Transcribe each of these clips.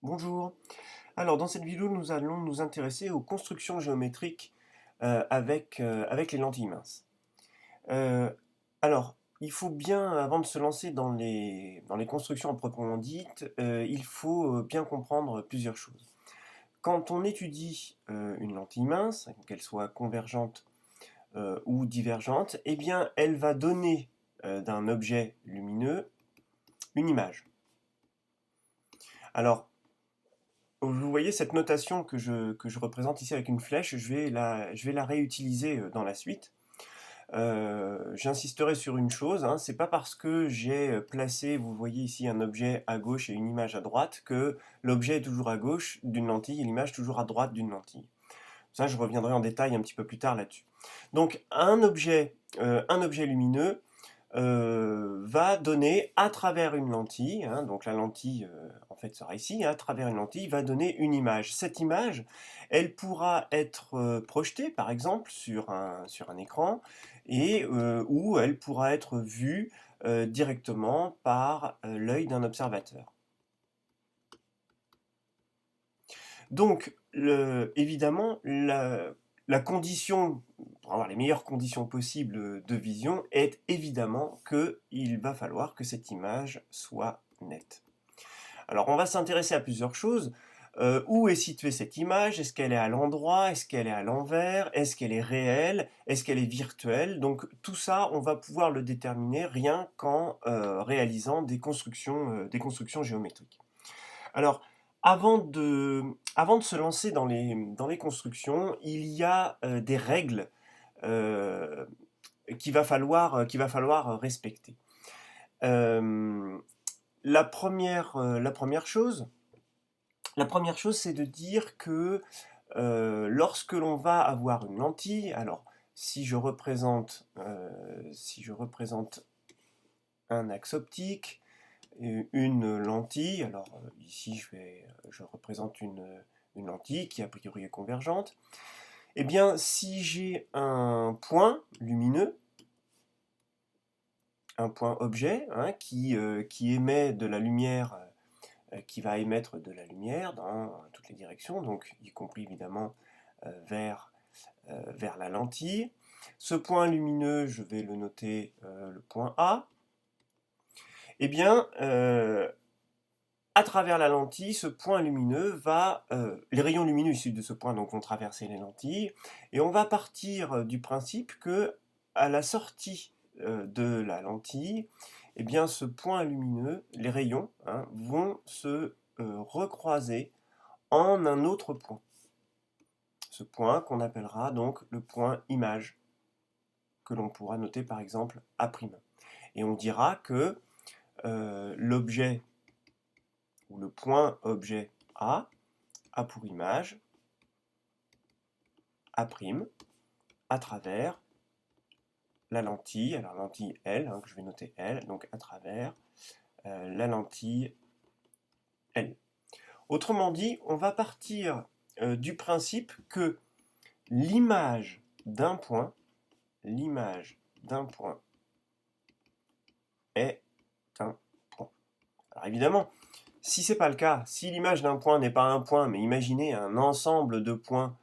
Bonjour. Alors dans cette vidéo, nous allons nous intéresser aux constructions géométriques avec les lentilles minces. Euh, alors, il faut bien, avant de se lancer dans les constructions à proprement dites, il faut bien comprendre plusieurs choses. Quand on étudie une lentille mince, qu'elle soit convergente ou divergente, eh bien, elle va donner d'un objet lumineux une image. Alors, vous voyez cette notation que je représente ici avec une flèche, je vais la réutiliser dans la suite. J'insisterai sur une chose, hein, c'est pas parce que j'ai placé, vous voyez ici un objet à gauche et une image à droite, que l'objet est toujours à gauche d'une lentille et l'image toujours à droite d'une lentille. Ça, je reviendrai en détail un petit peu plus tard là-dessus. Donc un objet lumineux va donner à travers une lentille, hein, donc la lentille en fait sera ici, hein, à travers une lentille va donner une image. Cette image, elle pourra être projetée par exemple sur un écran ou elle pourra être vue directement par l'œil d'un observateur. Donc évidemment, la condition, pour avoir les meilleures conditions possibles de vision, est évidemment qu'il va falloir que cette image soit nette. Alors on va s'intéresser à plusieurs choses. Où est située cette image? Est-ce qu'elle est à l'endroit? Est-ce qu'elle est à l'envers? Est-ce qu'elle est réelle? Est-ce qu'elle est virtuelle? Donc tout ça, on va pouvoir le déterminer rien qu'en réalisant des constructions géométriques. Alors, avant de se lancer dans les constructions, il y a des règles euh, qu'il va falloir respecter. Euh, la première chose, c'est de dire que lorsque l'on va avoir une lentille, alors si je représente un axe optique, une lentille. Alors ici, je représente une lentille qui a priori est convergente. Eh bien, si j'ai un point lumineux, un point objet, hein, qui émet de la lumière, qui va émettre de la lumière dans toutes les directions, donc y compris évidemment vers la lentille. Ce point lumineux, je vais le noter le point A. Eh bien, à travers la lentille, ce point lumineux les rayons lumineux issus de ce point donc, vont traverser les lentilles, et on va partir du principe que à la sortie de la lentille, eh bien, ce point lumineux, les rayons, hein, vont se recroiser en un autre point. Ce point qu'on appellera donc le point image, que l'on pourra noter par exemple A'. Et on dira que l'objet ou le point objet A a pour image A' à travers la lentille, alors lentille L, hein, que je vais noter L, donc à travers la lentille L. Autrement dit, on va partir du principe que l'image d'un point, l'image d'un point est un point. Alors évidemment, si ce n'est pas le cas, si l'image d'un point n'est pas un point, mais imaginez un ensemble de points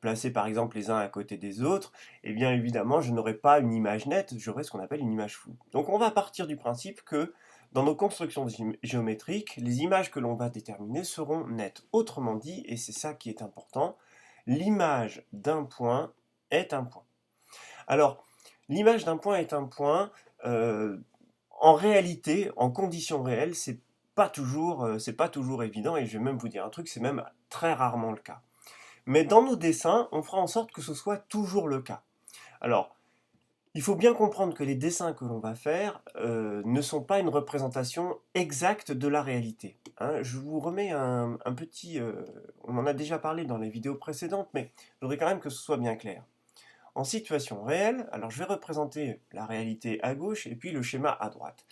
placés par exemple les uns à côté des autres, eh bien évidemment je n'aurai pas une image nette, j'aurai ce qu'on appelle une image floue. Donc on va partir du principe que dans nos constructions géométriques, les images que l'on va déterminer seront nettes. Autrement dit, et c'est ça qui est important, l'image d'un point est un point. Alors, l'image d'un point est un point, en réalité, en conditions réelles, c'est pas toujours évident, et je vais même vous dire un truc, c'est même très rarement le cas. Mais dans nos dessins, on fera en sorte que ce soit toujours le cas. Alors, il faut bien comprendre que les dessins que l'on va faire ne sont pas une représentation exacte de la réalité, hein. Je vous remets un petit... on en a déjà parlé dans les vidéos précédentes, mais je voudrais quand même que ce soit bien clair. En situation réelle, alors je vais représenter la réalité à gauche et puis le schéma à droite.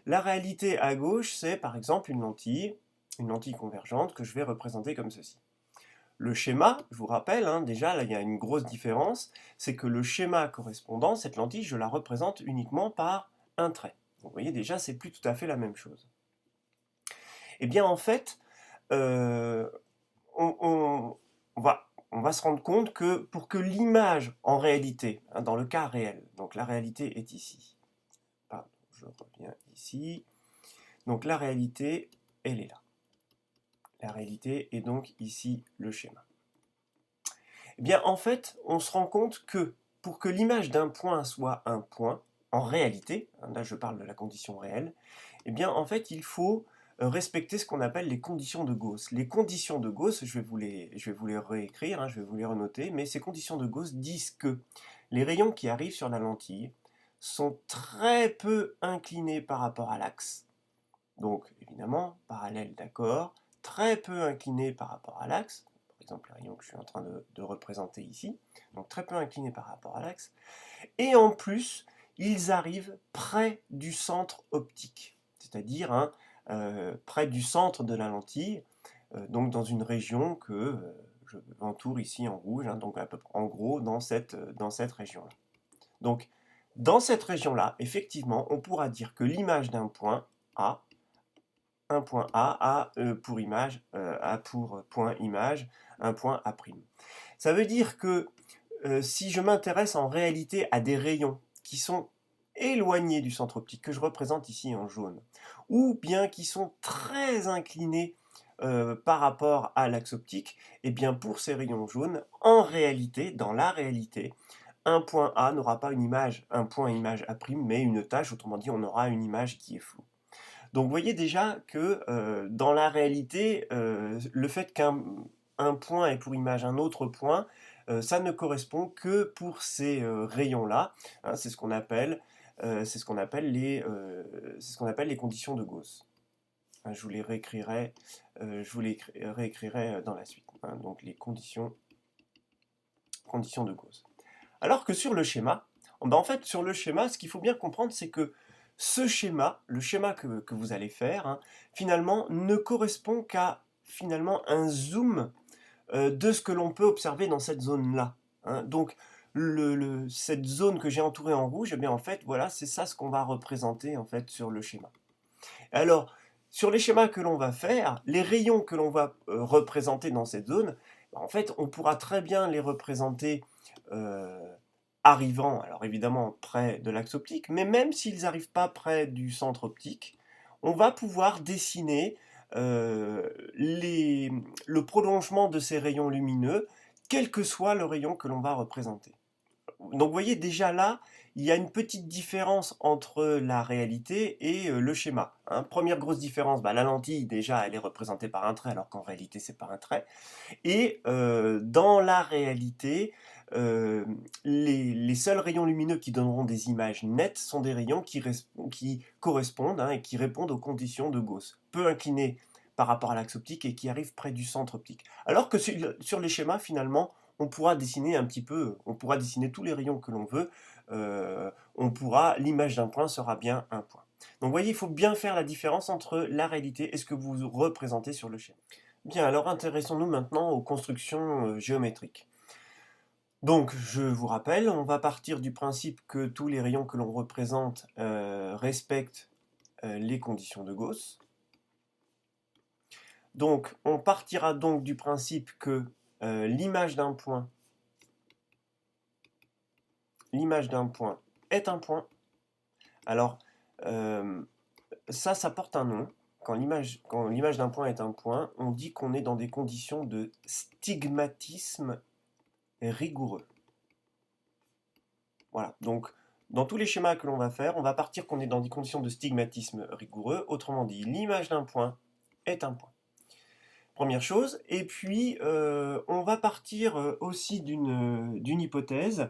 La réalité à gauche, c'est par exemple une lentille convergente que je vais représenter comme ceci. Le schéma, je vous rappelle, hein, déjà là il y a une grosse différence, c'est que le schéma correspondant, cette lentille, je la représente uniquement par un trait. Vous voyez déjà, c'est plus tout à fait la même chose. Eh bien en fait, on va se rendre compte que pour que l'image en réalité, hein, dans le cas réel, donc la réalité est ici. Pardon, je reviens ici. Donc la réalité, elle est là. La réalité est donc ici le schéma. Eh bien, en fait, on se rend compte que pour que l'image d'un point soit un point, en réalité, hein, là je parle de la condition réelle, eh bien, en fait, il faut respecter ce qu'on appelle les conditions de Gauss. Les conditions de Gauss, je vais vous les réécrire, hein, je vais vous les renoter, mais ces conditions de Gauss disent que les rayons qui arrivent sur la lentille sont très peu inclinés par rapport à l'axe, donc évidemment, parallèle d'accord, très peu inclinés par rapport à l'axe, par exemple les rayons que je suis en train de représenter ici, donc très peu inclinés par rapport à l'axe, et en plus, ils arrivent près du centre optique, c'est-à-dire hein, près du centre de la lentille, donc dans une région que je entoure ici en rouge, hein, donc à peu près, en gros dans cette région-là. Donc dans cette région-là, effectivement, on pourra dire que l'image d'un point A, un point A pour image, A pour point image, un point A'. Ça veut dire que si je m'intéresse en réalité à des rayons qui sont éloignés du centre optique, que je représente ici en jaune, ou bien qui sont très inclinés par rapport à l'axe optique, et bien pour ces rayons jaunes, en réalité, dans la réalité, un point A n'aura pas une image, un point image A', mais une tache, autrement dit, on aura une image qui est floue. Donc vous voyez déjà que dans la réalité, le fait qu'un point ait pour image un autre point, ça ne correspond que pour ces rayons-là. Hein, c'est ce qu'on appelle, les conditions de Gauss. Hein, je vous les réécrirai, dans la suite. Hein, donc les conditions de Gauss. Alors que sur le schéma, en fait, sur le schéma, ce qu'il faut bien comprendre, c'est que ce schéma, le schéma que vous allez faire, hein, finalement, ne correspond qu'à finalement un zoom de ce que l'on peut observer dans cette zone-là. Hein. Donc, cette zone que j'ai entourée en rouge, eh bien, en fait, voilà, c'est ça ce qu'on va représenter en fait sur le schéma. Alors, sur les schémas que l'on va faire, les rayons que l'on va représenter dans cette zone, en fait, on pourra très bien les représenter arrivant, alors évidemment près de l'axe optique, mais même s'ils n'arrivent pas près du centre optique, on va pouvoir dessiner le prolongement de ces rayons lumineux, quel que soit le rayon que l'on va représenter. Donc vous voyez déjà là, il y a une petite différence entre la réalité et le schéma. Hein. Première grosse différence, la lentille déjà elle est représentée par un trait alors qu'en réalité c'est pas un trait. Et dans la réalité, les seuls rayons lumineux qui donneront des images nettes sont des rayons qui correspondent hein, et qui répondent aux conditions de Gauss, peu inclinés par rapport à l'axe optique et qui arrivent près du centre optique. Alors que sur les schémas, finalement, on pourra dessiner un petit peu, on pourra dessiner tous les rayons que l'on veut, l'image d'un point sera bien un point. Donc vous voyez, il faut bien faire la différence entre la réalité et ce que vous représentez sur le schéma. Bien, alors intéressons-nous maintenant aux constructions géométriques. Donc, je vous rappelle, on va partir du principe que tous les rayons que l'on représente respectent les conditions de Gauss. Donc, on partira donc du principe que l'image d'un point est un point. Alors, ça porte un nom. Quand l'image d'un point est un point, on dit qu'on est dans des conditions de stigmatisme rigoureux. Voilà, donc dans tous les schémas que l'on va faire, on va partir qu'on est dans des conditions de stigmatisme rigoureux, autrement dit, l'image d'un point est un point. Première chose, et puis on va partir aussi d'une hypothèse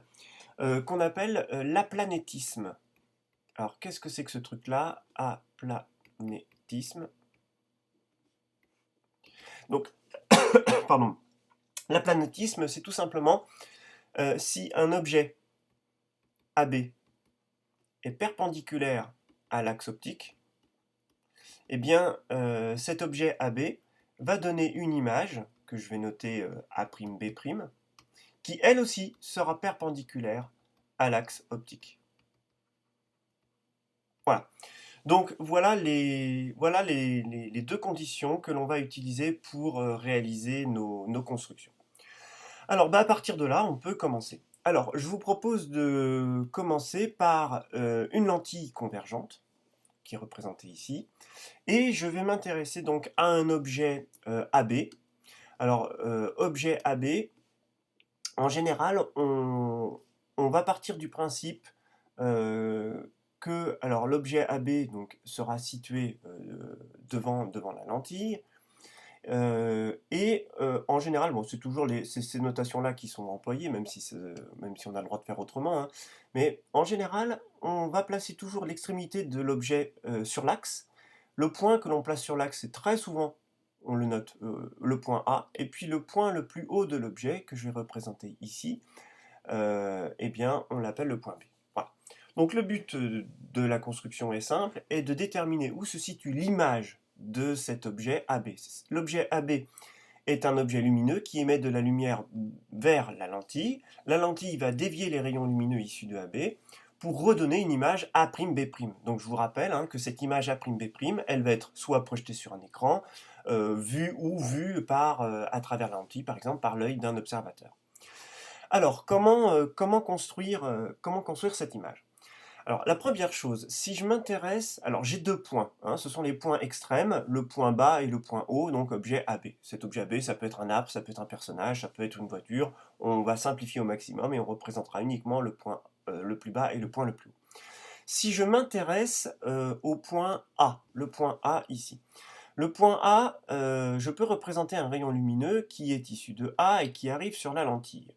qu'on appelle l'aplanétisme. Alors qu'est-ce que c'est que ce truc-là? Aplanétisme. Donc, pardon, l'aplanétisme, c'est tout simplement si un objet AB est perpendiculaire à l'axe optique, eh bien cet objet AB va donner une image, que je vais noter A'B', qui elle aussi sera perpendiculaire à l'axe optique. Voilà. Donc voilà les deux conditions que l'on va utiliser pour réaliser nos constructions. Alors à partir de là, on peut commencer. Alors je vous propose de commencer par une lentille convergente, qui est représentée ici, et je vais m'intéresser donc à un objet AB. Alors objet AB, en général, on va partir du principe que alors l'objet AB donc, sera situé devant la lentille. En général, bon, c'est toujours ces notations-là qui sont employées, même si on a le droit de faire autrement, hein. Mais en général, on va placer toujours l'extrémité de l'objet sur l'axe. Le point que l'on place sur l'axe, c'est très souvent, on le note, le point A, et puis le point le plus haut de l'objet, que je vais représenter ici, eh bien, on l'appelle le point B. Voilà. Donc le but de la construction est simple, est de déterminer où se situe l'image de cet objet AB. L'objet AB est un objet lumineux qui émet de la lumière vers la lentille. La lentille va dévier les rayons lumineux issus de AB pour redonner une image A'B'. Donc je vous rappelle que cette image A'B', elle va être soit projetée sur un écran, vue à travers la lentille, par exemple par l'œil d'un observateur. Alors, comment construire cette image? Alors, la première chose, si je m'intéresse, alors j'ai deux points, ce sont les points extrêmes, le point bas et le point haut, donc objet AB. Cet objet AB, ça peut être un arbre, ça peut être un personnage, ça peut être une voiture. On va simplifier au maximum et on représentera uniquement le point le plus bas et le point le plus haut. Si je m'intéresse au point A, le point A ici. Le point A, je peux représenter un rayon lumineux qui est issu de A et qui arrive sur la lentille.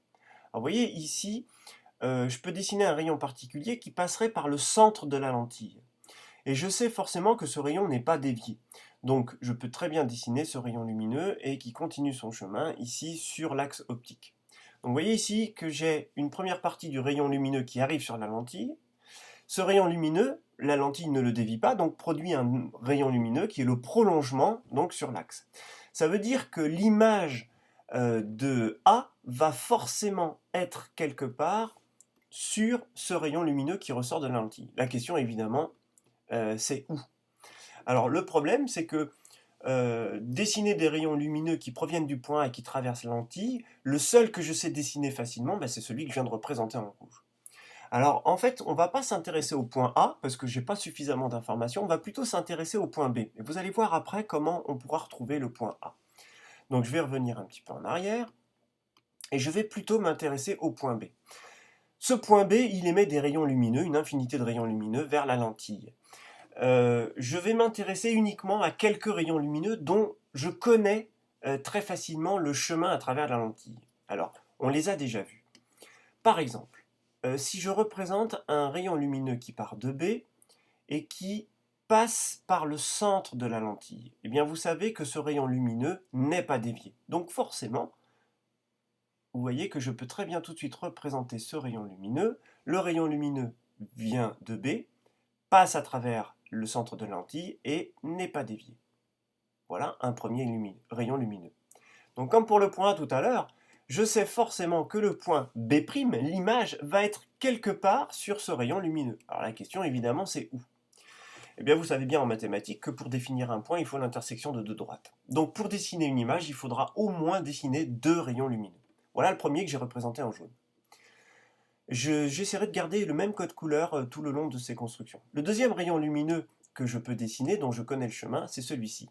Alors, vous voyez ici, je peux dessiner un rayon particulier qui passerait par le centre de la lentille. Et je sais forcément que ce rayon n'est pas dévié. Donc je peux très bien dessiner ce rayon lumineux et qui continue son chemin ici sur l'axe optique. Donc vous voyez ici que j'ai une première partie du rayon lumineux qui arrive sur la lentille. Ce rayon lumineux, la lentille ne le dévie pas, donc produit un rayon lumineux qui est le prolongement donc sur l'axe. Ça veut dire que l'image de A va forcément être quelque part sur ce rayon lumineux qui ressort de la lentille. La question évidemment, c'est où? Alors le problème, c'est que dessiner des rayons lumineux qui proviennent du point A et qui traversent la lentille, le seul que je sais dessiner facilement, c'est celui que je viens de représenter en rouge. Alors en fait, on ne va pas s'intéresser au point A, parce que je n'ai pas suffisamment d'informations, on va plutôt s'intéresser au point B. Et vous allez voir après comment on pourra retrouver le point A. Donc je vais revenir un petit peu en arrière, et je vais plutôt m'intéresser au point B. Ce point B, il émet des rayons lumineux, une infinité de rayons lumineux vers la lentille. Je vais m'intéresser uniquement à quelques rayons lumineux dont je connais très facilement le chemin à travers la lentille. Alors, on les a déjà vus. Par exemple, si je représente un rayon lumineux qui part de B et qui passe par le centre de la lentille, eh bien vous savez que ce rayon lumineux n'est pas dévié. Donc forcément, vous voyez que je peux très bien tout de suite représenter ce rayon lumineux. Le rayon lumineux vient de B, passe à travers le centre de la lentille et n'est pas dévié. Voilà un premier rayon lumineux. Donc comme pour le point A tout à l'heure, je sais forcément que le point B', l'image, va être quelque part sur ce rayon lumineux. Alors la question évidemment c'est où? Eh bien vous savez bien en mathématiques que pour définir un point, il faut l'intersection de deux droites. Donc pour dessiner une image, il faudra au moins dessiner deux rayons lumineux. Voilà le premier que j'ai représenté en jaune. J'essaierai de garder le même code couleur tout le long de ces constructions. Le deuxième rayon lumineux que je peux dessiner, dont je connais le chemin, c'est celui-ci.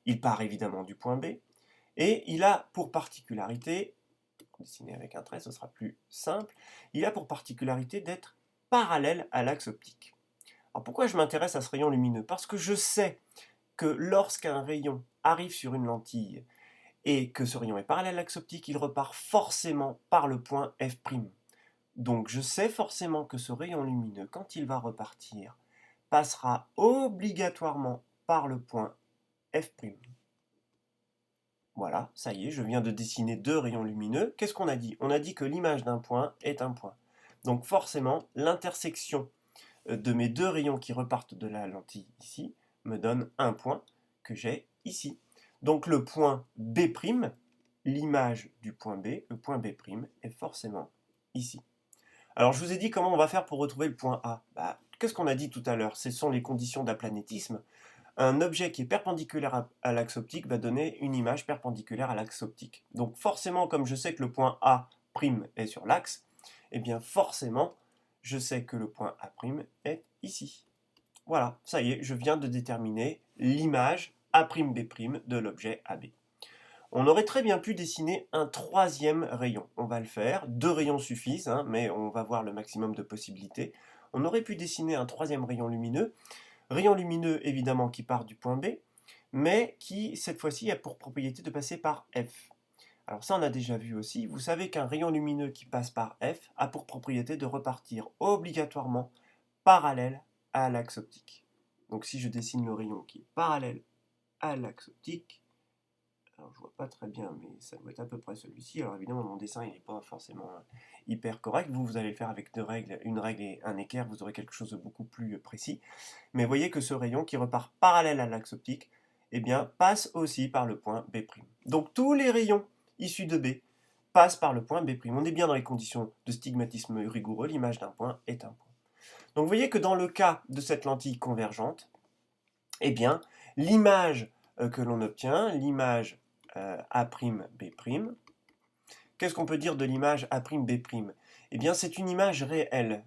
Il part évidemment du point B, et il a pour particularité, dessiner avec un trait, ce sera plus simple, il a pour particularité d'être parallèle à l'axe optique. Alors pourquoi je m'intéresse à ce rayon lumineux? Parce que je sais que lorsqu'un rayon arrive sur une lentille et que ce rayon est parallèle à l'axe optique, il repart forcément par le point F'. Donc je sais forcément que ce rayon lumineux, quand il va repartir, passera obligatoirement par le point F'. Voilà, ça y est, je viens de dessiner deux rayons lumineux. Qu'est-ce qu'on a dit? On a dit que l'image d'un point est un point. Donc forcément, l'intersection de mes deux rayons qui repartent de la lentille ici me donne un point que j'ai ici. Donc le point B', l'image du point B, le point B', est forcément ici. Alors je vous ai dit comment on va faire pour retrouver le point A. qu'est-ce qu'on a dit tout à l'heure? Ce sont les conditions d'aplanétisme. Un objet qui est perpendiculaire à l'axe optique va donner une image perpendiculaire à l'axe optique. Donc forcément, comme je sais que le point A' est sur l'axe, eh bien forcément, je sais que le point A' est ici. Voilà, ça y est, je viens de déterminer l'image A'B' de l'objet AB. On aurait très bien pu dessiner un troisième rayon. On va le faire, 2 rayons suffisent, hein, mais on va voir le maximum de possibilités. On aurait pu dessiner un troisième rayon lumineux évidemment qui part du point B, mais qui cette fois-ci a pour propriété de passer par F. Alors ça on a déjà vu aussi, vous savez qu'un rayon lumineux qui passe par F a pour propriété de repartir obligatoirement parallèle à l'axe optique. Donc si je dessine le rayon qui est parallèle à l'axe optique, alors je vois pas très bien, mais ça doit être à peu près celui-ci. Alors évidemment mon dessin il n'est pas forcément hyper correct, vous allez le faire avec une règle et un équerre, vous aurez quelque chose de beaucoup plus précis. Mais voyez que ce rayon qui repart parallèle à l'axe optique, eh bien, passe aussi par le point B'. Donc tous les rayons issus de B passent par le point B'. On est bien dans les conditions de stigmatisme rigoureux, l'image d'un point est un point. Donc vous voyez que dans le cas de cette lentille convergente, eh bien, l'image que l'on obtient, l'image A'B', qu'est-ce qu'on peut dire de l'image A'B'? Eh bien, c'est une image réelle.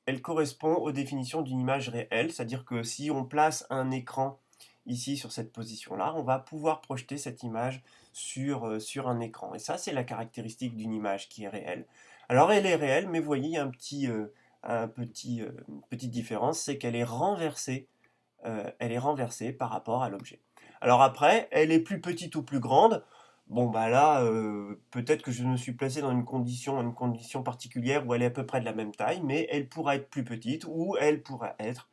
Elle correspond aux définitions d'une image réelle, c'est-à-dire que si on place un écran ici sur cette position-là, on va pouvoir projeter cette image sur un écran. Et ça, c'est la caractéristique d'une image qui est réelle. Alors, elle est réelle, mais vous voyez, il y a une petite différence, c'est qu'elle est renversée par rapport à l'objet. Alors après, elle est plus petite ou plus grande. Bon bah là, peut-être que je me suis placé dans une condition particulière où elle est à peu près de la même taille, mais elle pourra être plus petite ou elle pourra être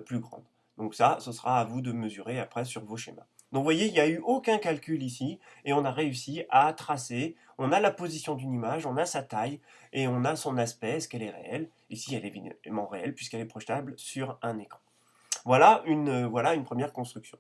plus grande. Donc ça, ce sera à vous de mesurer après sur vos schémas. Donc vous voyez, il n'y a eu aucun calcul ici, et on a réussi à tracer, on a la position d'une image, on a sa taille, et on a son aspect, est-ce qu'elle est réelle? Ici, elle est évidemment réelle, puisqu'elle est projetable sur un écran. Voilà une première construction.